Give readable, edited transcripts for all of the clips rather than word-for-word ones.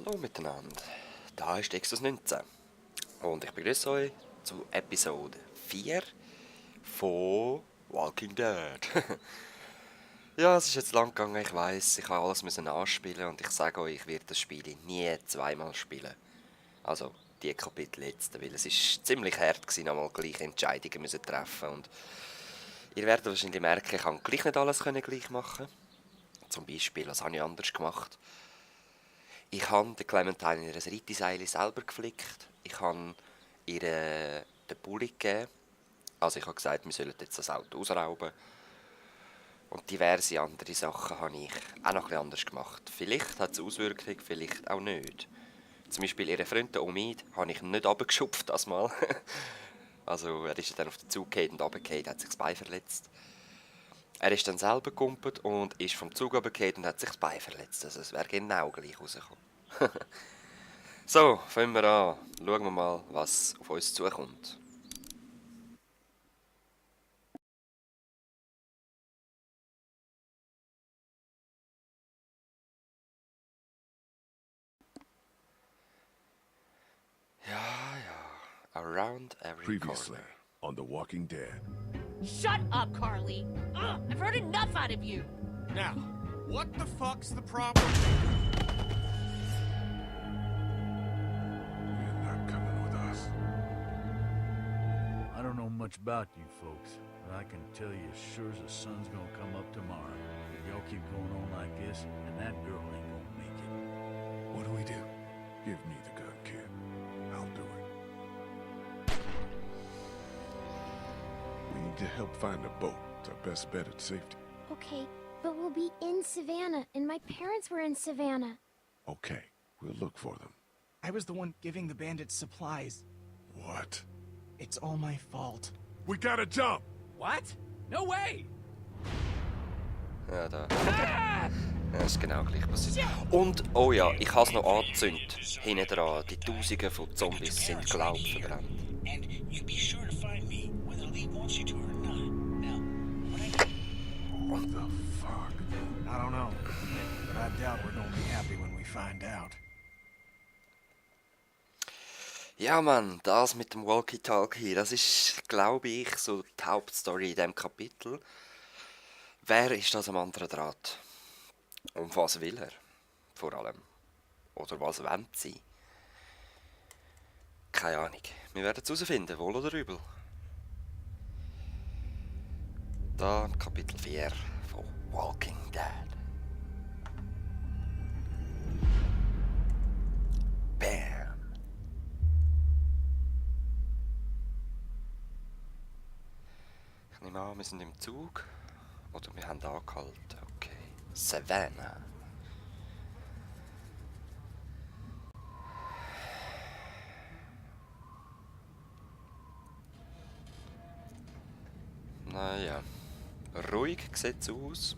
Hallo miteinander, da ist Exos 19 und ich begrüße euch zu Episode 4 von Walking Dead. Ja, es ist jetzt lang gegangen, ich weiss, ich habe alles müssen anspielen und ich sage euch, ich werde das Spiel nie zweimal spielen. Also die Kapitel jetzt, weil es ist ziemlich hart gewesen, einmal gleiche Entscheidungen müssen treffen und ihr werdet wahrscheinlich merken, ich kann gleich nicht alles gleich machen. Zum Beispiel, was habe ich anders gemacht? Ich habe der Clementine ihr Reitseil selber geflickt. Ich habe ihr den Pulli gegeben. Also ich habe gesagt, wir sollen jetzt das Auto ausrauben. Und diverse andere Sachen habe ich auch noch etwas anders gemacht. Vielleicht hat es Auswirkungen, vielleicht auch nicht. Zum Beispiel ihren Freund, den Omid, habe ich nicht runtergeschupft das Mal. Also er ist dann auf den Zug gefallen und runtergefallen, hat sich das Bein verletzt. Er ist dann selber gekumpelt und ist vom Zug runtergefallen und hat sich das Bein verletzt. Also es wäre genau gleich rausgekommen. So, fangen wir an. Schauen wir mal, was auf uns zukommt. Ja, ja. Around every Previously corner. on The Walking Dead. Shut up, Carly! Ugh, I've heard enough out of you! Now, what the fuck's the problem? You're not coming with us. I don't know much about you folks, but I can tell you as sure as the sun's gonna come up tomorrow. If y'all keep going on like this, and that girl ain't gonna make it. What do we do? Give me the gun, kid. I'll do it. We need to help find a boat. It's our best bet at safety. Okay, but we'll be in Savannah, and my parents were in Savannah. Okay, we'll look for them. I was the one giving the bandits supplies. What? It's all my fault. We gotta jump! What? No way! Ja, da. Ja, das ist genau gleich passiert. Und, oh ja, ich habe es noch angezündet. Hinten dran, die Tausende von Zombies sind glaubt verbrannt. And you be sure to find me, whether Lee wants you to or not. Now, What the fuck? I don't know, but I doubt we're gonna be happy when we find out. Ja, Mann, das mit dem Walkie-Talkie, das ist, glaube ich, so die Hauptstory in diesem Kapitel. Wer ist das am anderen Draht? Und was will er? Vor allem. Oder was wollen sie? Keine Ahnung. Wir werden es herausfinden, wohl oder übel. Da Kapitel 4 von Walking Dead. Bam! Ich nehme an, wir sind im Zug. Oder wir haben angehalten. Okay. Savannah. Naja. Ruhig sieht es aus.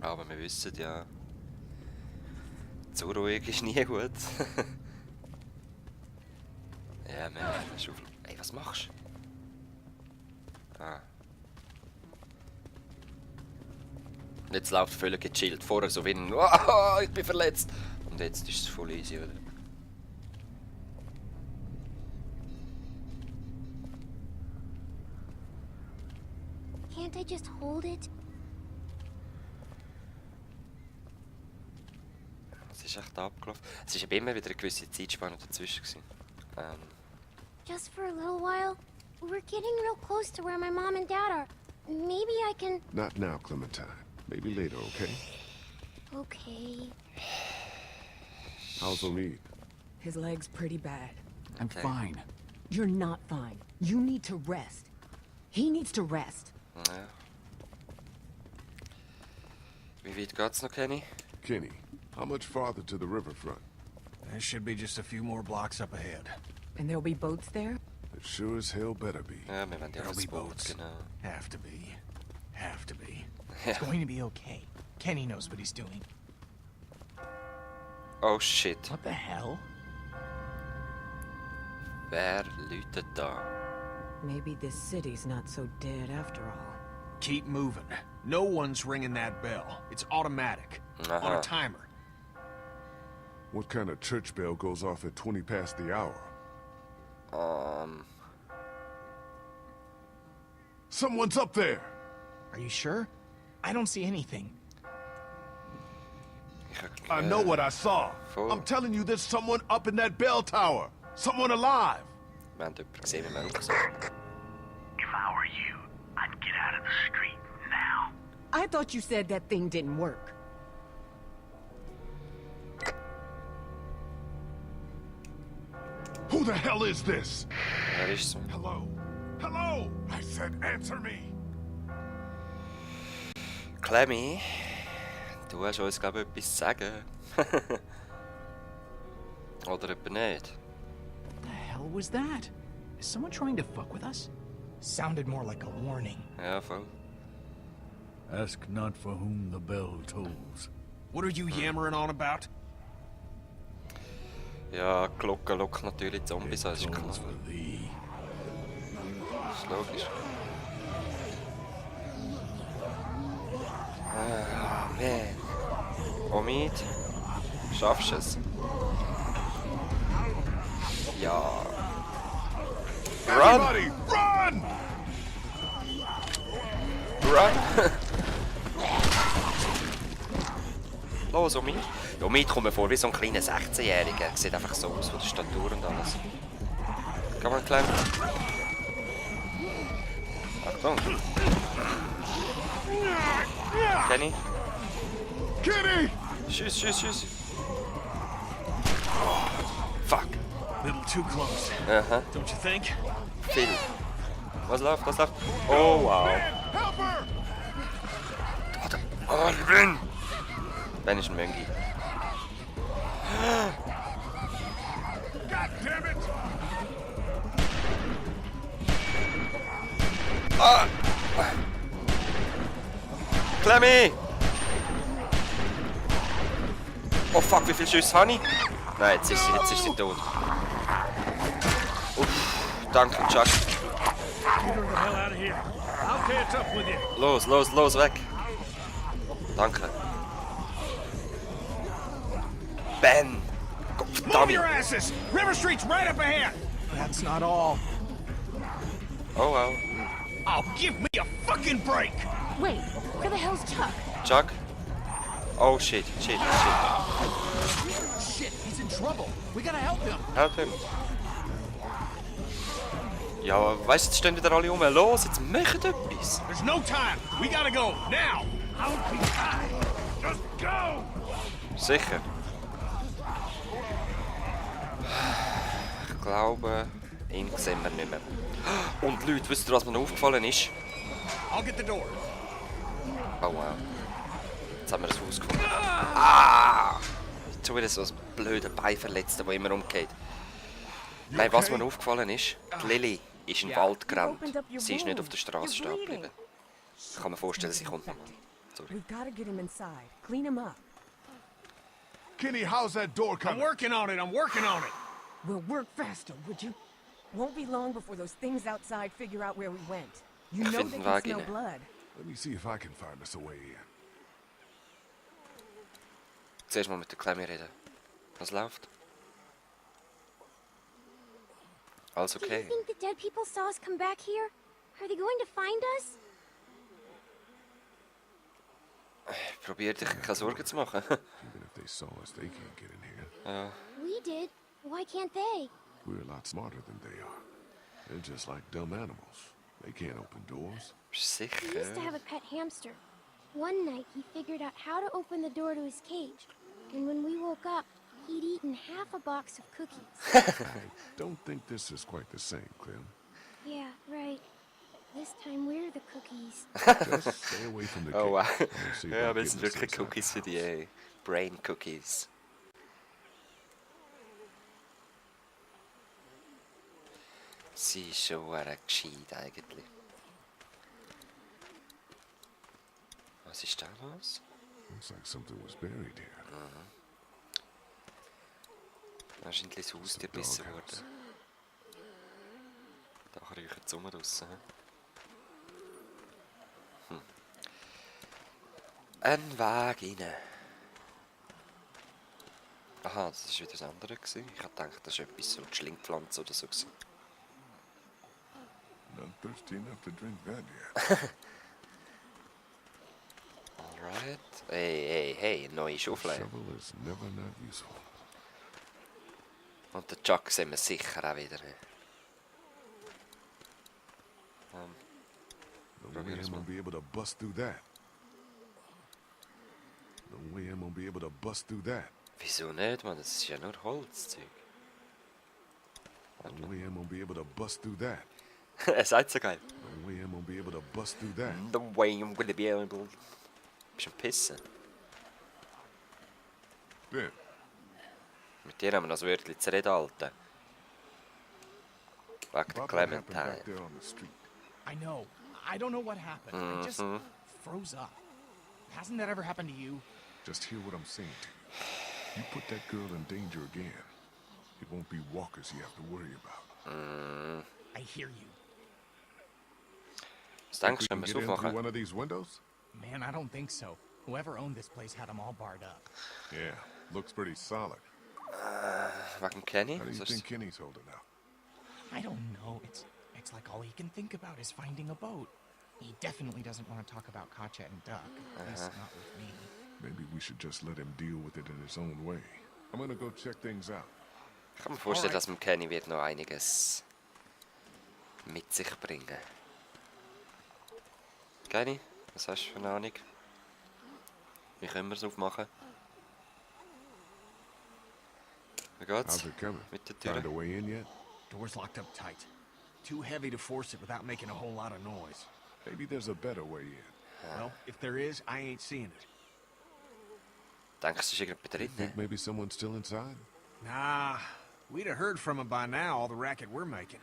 Aber wir wissen ja, zu ruhig ist nie gut. Ja, wir haben schon... Ey, was machst du? Ah. Jetzt läuft völlig gechillt. Vorher so wie ein «Oh, ich bin verletzt!» Und jetzt ist es voll easy, oder? Can't I just hold it? Es ist echt abgelaufen. Es war immer wieder eine gewisse Zeitspanne dazwischen gewesen. Just for a little while? We're getting real close to where my mom and dad are. Maybe I can... Not now, Clementine. Maybe later, okay? Okay. How's Omid? His leg's pretty bad. I'm Okay. fine. You're not fine. You need to rest. He needs to rest. Ja. Wie weit geht's noch, Kenny? Kenny, how much farther to the riverfront? There should be just a few more blocks up ahead. And there'll be boats there? It sure as hell better be. Ja, wir werden ja There'll aufs be Boot, boats. genau. Have to be. Have to be. Ja. It's going to be okay. Kenny knows what he's doing. Oh shit. What the hell? Wer läutet da? Maybe this city's not so dead after all. Keep moving. No one's ringing that bell. It's automatic. On Aha. a timer. What kind of church bell goes off at 20 past the hour? Someone's up there! Are you sure? I don't see anything. I know what I saw. Voll. I'm telling you, there's someone up in that bell tower. Someone alive. Wir haben jemanden gesehen, wie Mönch so. If I were you, I'd get out of the street now. I thought you said that thing didn't work. Who the hell is this? Wer ist so? Hello? Hello? I said answer me. Clemmy, du hast uns, glaube ich, etwas zu sagen. Oder etwa nicht? The hell was that? Is someone trying to fuck with us? Sounded more like a warning. Ja, voll. Ask not for whom the bell tolls. What are you yammering on about? Ja, die Glocke lockt natürlich Zombies an, ist klar. Tolls for thee. Ist logisch. Ah, man. Omid, schaffst du es? Ja. Run! Everybody, run! Run! Los, Omid. Omid kommt mir vor wie so ein kleiner 16-Jähriger. Sieht einfach so aus von der Statur und alles. Komm mal, Clem. Achtung. Kenny. Kitty! Tschüss, tschüss, tschüss. Fuck. Little too close, Aha, don't you think? viel. Was läuft, was läuft? Oh, wow. Help her! Oh, Ben! Ben ist ein Möngi. God damn it! Clemmy! Oh fuck, wie viele Schüsse habe ich? Nein, jetzt ist sie tot. Uff, danke, Chuck. Get her the hell out of here. I'll catch up with you. Los, los, los, weg. Danke. Ben! Move Goddammit. your asses! River Street's right up ahead! That's not all. Oh wow. Oh, give me a fucking break! Wait, where the hell's Chuck? Chuck? Oh shit, shit, shit. Shit, he's in trouble. We gotta help him. Help him. Ja, weißt du, jetzt stehen wieder alle rum. Los, jetzt macht etwas. There's no time. We gotta go now. I'll be fine. Just go. Sicher. Ich glaube, ihn sehen wir nicht mehr. Und Leute, wisst ihr, was mir aufgefallen ist? I'll get the door. Oh wow. Jetzt haben wir das Haus gefunden. Ah! Jetzt schon wieder so ein blöder Bein verletzt, der immer umgeht. Nein, was mir aufgefallen ist, die Lily ist in den Wald gerannt. Sie ist nicht auf der Straße stehen geblieben. Ich kann mir vorstellen, sie kommt nochmal. Sorry. We've got to get him inside. Clean him up. Kenny, how's that door I'm coming? working on it. I'm working on it. We'll work faster, would you? Won't be long before those things outside figure out where we went. You Ich know find they einen can Weg smell rein. blood. Let me see if I can find us a way in. Zuerst mal mit der Clemmy reden. Was läuft? Alles Do you okay? think the dead people saw us come back here? Are they going to find us? Probier dich keine Sorgen zu machen. Even if they saw us, they can't get in here. We did. Why can't they? We're a lot smarter than they are. They're just like dumb animals. They can't open doors. He used to Sicher? have a pet hamster. One night, he figured out how to open the door to his cage. And when we woke up, he'd eaten half a box of cookies. Don't think this is quite the same, Clem. Yeah, right. This time we're the cookies. Just stay away from the Oh wow. cage. We'll see Ja, about aber es sind getting us wirklich inside. Cookies für die Brain Cookies. Sie ist schon gescheit eigentlich. Was ist da los? Looks like something was buried here. Wahrscheinlich das Haus dir besser worden. Da riechen die Sommer draussen. Ein Weg rein. Aha, das war wieder das andere gewesen. Ich hab gedacht, das ist etwas so eine Schlingpflanze oder so gewesen. Not thirsty enough to drink that yet. Alright. Hey, neue Schaufel. Shovel is never not useful. Und den Chuck sehen wir sicher auch wieder. No way I'm gonna be able to bust through that. No way I'm gonna be able to bust through that. Wieso nicht, man? Das ist ja nur Holzzeug. No way I'm gonna be able to bust through that. Er sagt so geil. No way I'm gonna be able to bust through that. The way I'm gonna be able... Bist du am Pissen? Ben, Mit dir haben wir noch ein Wörtchen zu reden, Alter. Wegen der Bob, what happened Clementine. back there on the street? I know. I don't know what happened. I just froze up. Hasn't that ever happened to you? Just hear what I'm saying to you. You put that girl in danger again. It won't be walkers you have to worry about. I hear you. Was Think denkst we du, can können wir es get in through aufmachen? one of these windows? Man, I don't think so. Whoever owned this place had them all barred up. Yeah, looks pretty solid. Wegen Kenny? How do you Das think ist- Kenny's holding out? I don't know. It's like all he can think about is finding a boat. He definitely doesn't want to talk about Katja and Duck. At least not with me. Maybe we should just let him deal with it in his own way. I'm gonna go check things out. Ich kann mir vorstellen, dass dem Kenny wird noch einiges mit sich bringen. Kenny, was hast du für eine Ahnung? Wie können wir es aufmachen? Wie geht's? How's it coming? Mit der Find a Tür? way in yet? Door's locked up tight. Too heavy to force it without making a whole lot of noise. Maybe there's a better way in. Well, if there is, I ain't seeing it. Denkst du, es ist irgendjemand Think drin? maybe someone's still inside? Nah, we'd have heard from him by now, all the racket we're making.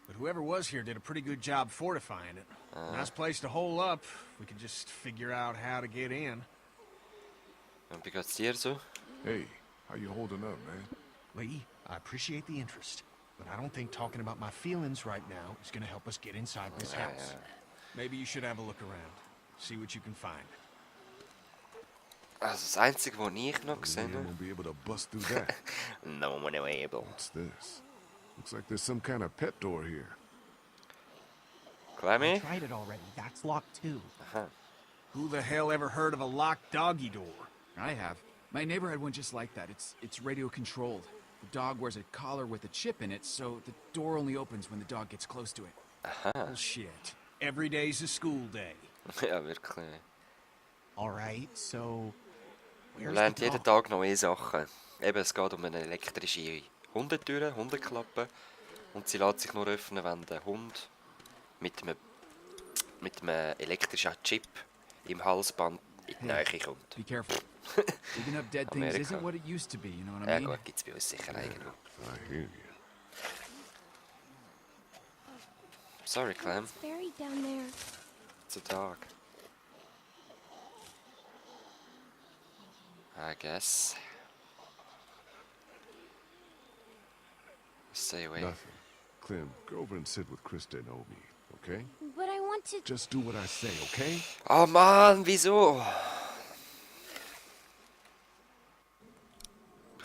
But whoever was here did a pretty good job fortifying it. Nice place to hole up. We could just figure out how to get in. Und wie geht's dir so? Hey, how you holding up, man? Lee, I appreciate the interest, but I don't think talking about my feelings right now is gonna help us get inside this house. Maybe you should have a look around. See what you can find. Also das Einzige, was ich noch Maybe gesehen I'm gonna habe... be able to bust through that. No one able. What's this? Looks like there's some kind of pet door here. I Clemmy? tried it already. That's locked too. Aha. Who the hell ever heard of a locked doggy door? I have. My neighbor had one just like that. It's radio controlled. The dog wears a collar with a chip in it, so the door only opens when the dog gets close to it. Bullshit. Every day's a school day. Ja, wirklich. All right, so Man where's lernt the jeden dog? Tag neue Sachen. Eben, es geht um eine elektrische Hundetür, Hundeklappe. Und sie lässt sich nur öffnen, wenn der Hund mit einem elektrischen Chip im Halsband in die Nähe kommt. Be careful. Digging up dead things America. isn't what it used to be, you know what I Ja mean? gut, gibt es bei uns sicher irgendwo. I hear you. Sorry, Clem. It's buried down there. It's a dog. I guess. Stay away. Nothing. Clem, go over and sit with Krista and Obi, okay? But I want to... Just do what I say, okay? Oh Mann, wieso?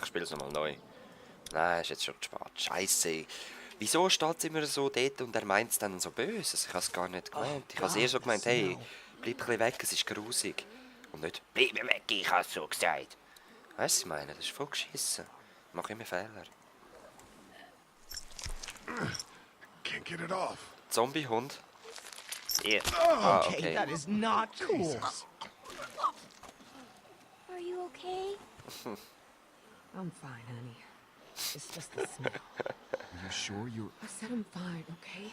Ich spiele es nochmal neu. Nein, ist jetzt schon zu spät. Scheiße. Wieso steht es immer so dort und er meint es dann so böse? Ich habe es gar nicht gemeint. Ich habe es eher so gemeint, hey, bleib ein bisschen weg, es ist grusig. Und nicht, bleib mir weg, ich habe es so gesagt. Weißt du, was ich meine? Das ist voll geschissen. Ich mache immer Fehler. Can't get it off. Zombiehund. Hier. Okay, okay. that is not cool. Are you okay? I'm fine, honey. It's just the smell. Are you sure you're... I said I'm fine, okay?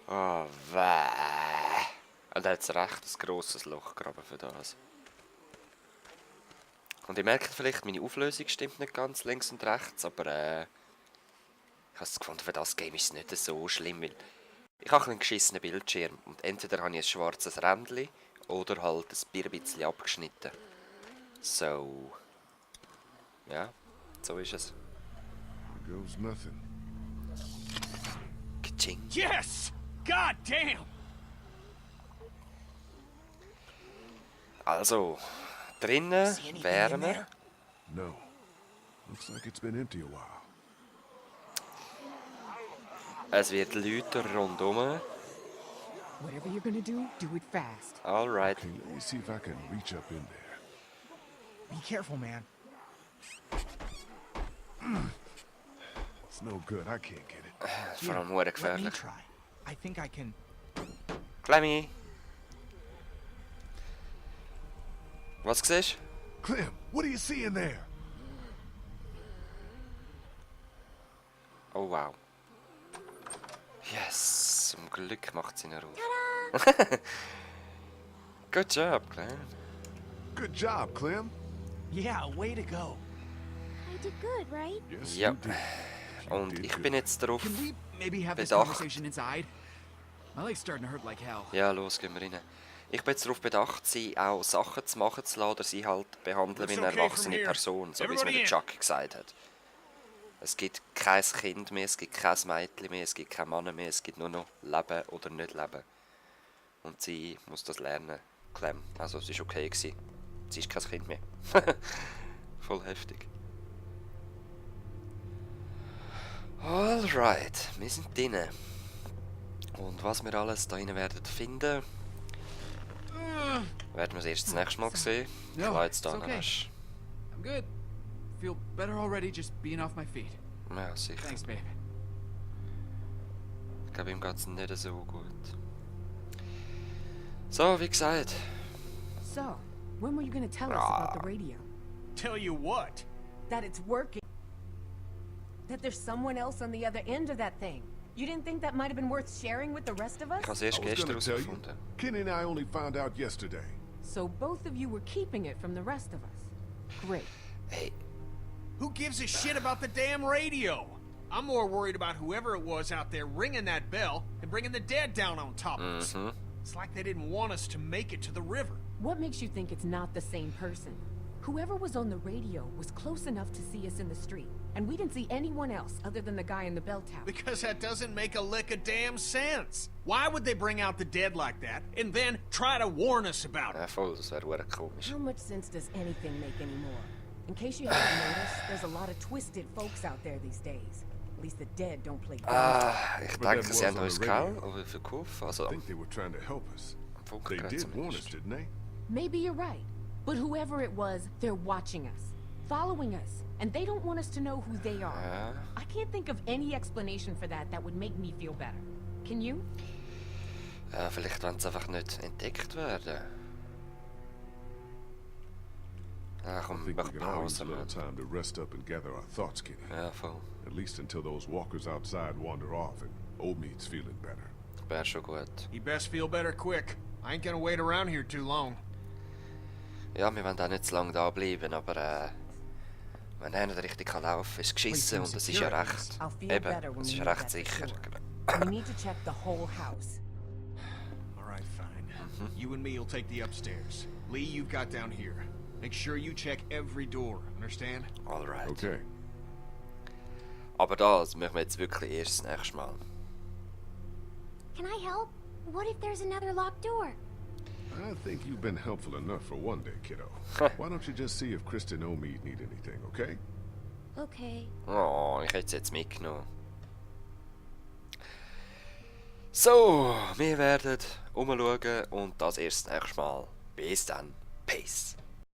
Oh, weh. Und er hat recht ein grosses Loch gegraben für das. Und ihr merkt vielleicht, meine Auflösung stimmt nicht ganz links und rechts, aber ich habe es gefunden, für das Game ist es nicht so schlimm, weil ich habe einen geschissenen Bildschirm und entweder habe ich ein schwarzes Rändchen oder halt ein Bier ein bisschen abgeschnitten. So. Ja, so ist es. Here goes nothing. Kaching. Yes! God damn! Also, Drinnen See anything in wären wir. there? No. Looks like it's been empty a while. Es wird lauter rundum. Whatever you're gonna do it fast. Alright. Okay, let me see if I can reach up in there. Be careful, man. It's no good. I can't get it. Vor allem hure Let me gefährlich. try. I think I can. Clemmy. Was siehst du? Clem, what do you see in there? Oh wow. Yes, zum Glück macht sie ihn auf. Good job, Clem. Good job, Clem. Yeah, way to go. I did good, right? Yes, Ja. you did. Und ich bin jetzt darauf. Can we maybe have this Bedacht. conversation inside? My leg's starting to hurt like hell. Ja, los, gehen wir rein. Ich bin jetzt darauf bedacht, sie auch Sachen zu machen zu lassen oder sie halt behandeln wie eine It's okay erwachsene from here. Person, so wie es mir Everybody der in. Chuck gesagt hat. Es gibt kein Kind mehr, es gibt kein Mädchen mehr, es gibt keinen Mann mehr, es gibt nur noch Leben oder nicht Leben. Und sie muss das lernen. Clem. Also es war okay gewesen. Sie ist kein Kind mehr. Voll heftig. Alright, wir sind drinnen. Und was wir alles da drinnen werden finden, werden wir es erst das nächste Mal sehen. Ich No, lasse jetzt da it's okay. hast. I'm good. Feel better already just being off my feet. Ja, sicher. Thanks, babe. Ich glaube, ihm geht es nicht so gut. So, wie gesagt. So, when were you gonna tell us about the radio? Tell you what? That it's working. That there's someone else on the other end of that thing. You didn't think that might have been worth sharing with the rest of us? Ich habe es I erst was gestern gonna tell you. herausgefunden. Kenny and I only found out yesterday. So both of you were keeping it from the rest of us. Great. Hey, Who gives a shit about the damn radio? I'm more worried about whoever it was out there ringing that bell and bringing the dead down on top of us. It's like they didn't want us to make it to the river. What makes you think it's not the same person? Whoever was on the radio was close enough to see us in the street, and we didn't see anyone else other than the guy in the bell tower. Because that doesn't make a lick of damn sense. Why would they bring out the dead like that and then try to warn us about it? ja voll, das wäre hure komisch. How much sense does anything make anymore? In case you haven't noticed, there's a lot of twisted folks out there these days. At least the dead don't play games. Ich But denke, that sie haben was on uns the gehalten, radio. aber verkauft. I Also, think they were trying to help us. am Funken They gerade did warn us, zumindest. didn't they? Maybe you're right. But whoever it was, they're watching us, following us, and they don't want us to know who they are. Ja. I can't think of any explanation for that that would make me feel better. Can you? Ja, vielleicht wollen sie einfach nicht entdeckt werden. Ja, I komm, think mach we could all use Pause, a little Mann. time to rest up and gather our thoughts, Kenny. Ja, voll. At least until those walkers outside wander off and Old Meat's feeling better. Wäre schon gut. You best feel better quick. I ain't gonna wait around here too long. Ja, wir wollen auch nicht zu lange da bleiben, aber wenn er nicht richtig kann laufen, ist geschissen und es ist ja recht. I'll feel Eben, better when es we ist make recht that sicher. for sure. We need to check the whole house. All right, fine. You and me will take the upstairs. Lee, you've got down here. Make sure you check every door. Understand? Alright. Okay. Aber das machen wir jetzt wirklich erst das nächste Mal. Can I help? What if there's another locked door? I think you've been helpful enough for one day, kiddo. Why don't you just see if Kristen and Omead need anything, okay? Okay. Oh, ich hätte es jetzt mitgenommen. So, wir werden umschauen und das erst das nächste Mal. Bis dann. Peace.